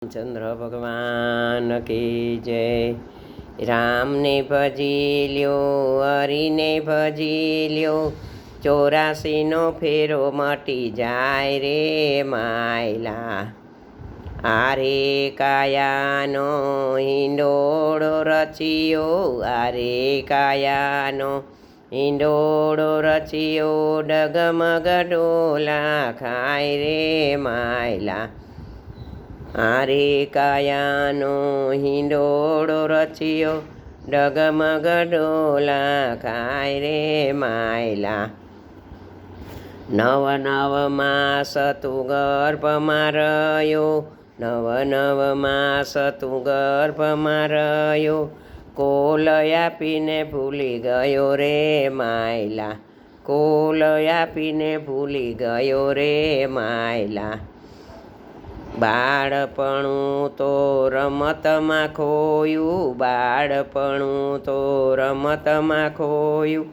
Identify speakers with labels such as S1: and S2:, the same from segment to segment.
S1: ચંદ્ર ભગવાન કી જય। રામને ભજી લ્યો, હરિને ભજી લ્યો, 84નો ફેરો મટી જાય રે માયલા। આરે કાયાનો હિંડોળો રચ્યો, આરે કાયાનો હિંડોળો રચ્યો, ડગમગ ડોલા ખાય રે માયલા। આરે કાયાનો હિંડોળો રચ્યો, ડગમગ ડોલા ખાય રે માયલા। નવ નવ માસ તું ગર્ભમાં રહ્યો, નવ નવ માસ તું ગર્ભમાં રહ્યો, કોલ આપીને ભૂલી ગયો રે માયલા, કોલ આપીને ભૂલી ગયો રે માયલા। બાળપણું તો રમતમાં ખોયું, બાળપણું તો રમતમાં ખોયું,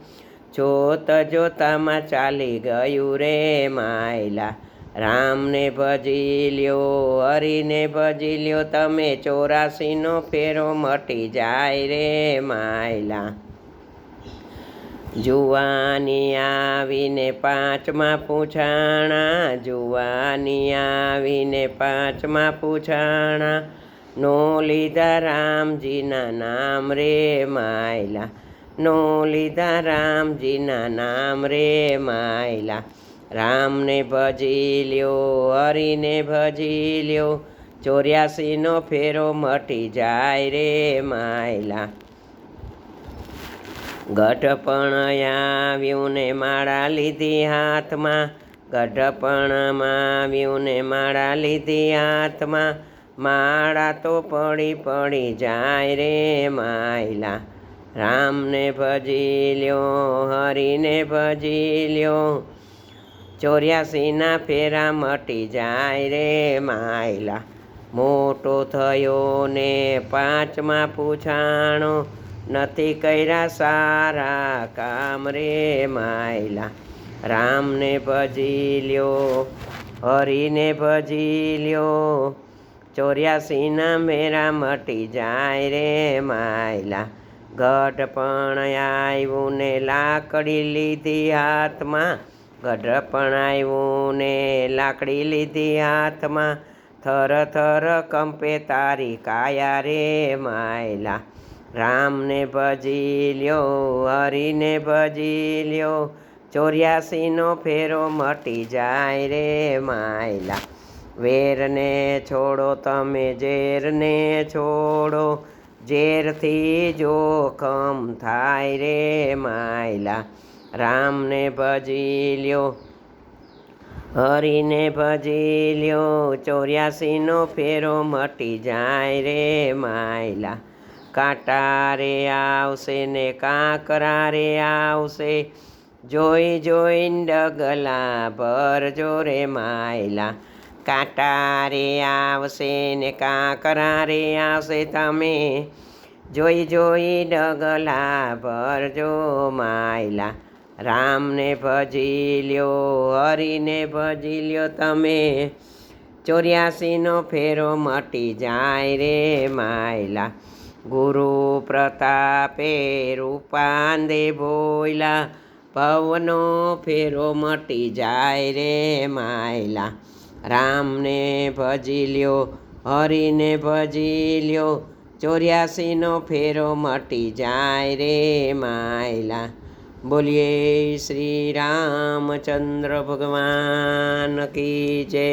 S1: જોત જોતામાં ચાલી ગયું રે માયલા। રામને ભજી લ્યો, હરિને ભજી લ્યો, તમે 84નો ફેરો મટી જાય રે માયલા। જુવાની આવીને પાંચમા પૂછાણા, જુવાની આવીને પાંચમા પૂછાણા, નો લીધા રામજીના નામ રે માયલા, નો લીધા રામજીના નામ રે માયલા। રામને ભજી લ્યો, હરિને ભજી લ્યો, 84નો ફેરો મટી જાય રે માયલા। ગઢપણ આવ્યું ને માળા લીધી હાથમાં, ગઢપણમાં આવ્યું ને માળા લીધી હાથમાં, માળા તો પડી પડી જાય રે માયલા। રામને ભજી લ્યો, હરિને ભજી લ્યો, 84ના ફેરા મટી જાય રે માયલા। મોટો થયો ને પાંચમા પૂછાણો, નથી કર્યા સારા કામ રે માયલા। રામને ભજી લ્યો, હરિને ભજી લ્યો, 84ના મેરા મટી જાય રે માયલા। ગઢપણ આવ્યું ને લાકડી લીધી હાથમાં, ગઢપણ આવ્યું ને લાકડી લીધી હાથમાં, થર થર કંપે તારી કાયા રે માયલા। રામને ભજી લ્યો, હરિને ભજી લ્યો, 84નો ફેરો મટી જાય રે માયલા। વેરને છોડો તમે ઝેરને છોડો, ઝેરથી જોખમ થાય રે માયલા। રામને ભજી લ્યો, હરિને ભજી લ્યો, 84નો ફેરો મટી જાય રે માયલા। કાંટા રે આવશે ને કાંકરા રે આવશે, જોઈ જોઈને ડગલા ભરજો રે માયલા। કાંટા રે આવશે ને કાંકરા રે આવશે, તમે જોઈ જોઈ ડગલા ભરજો માયલા। રામને ભજી લ્યો, હરિને ભજી લ્યો, તમે 84નો ફેરો મટી જાય રે માયલા। ગુરુ પ્રતાપે રૂપાંદે બોયલા, ભવનો ફેરો મટી જાય રે માયલા। રામને ભજી લ્યો, હરિને ભજી લ્યો, 84નો ફેરો મટી જાય રે માયલા। બોલીએ શ્રી રામચંદ્ર ભગવાન કી જય।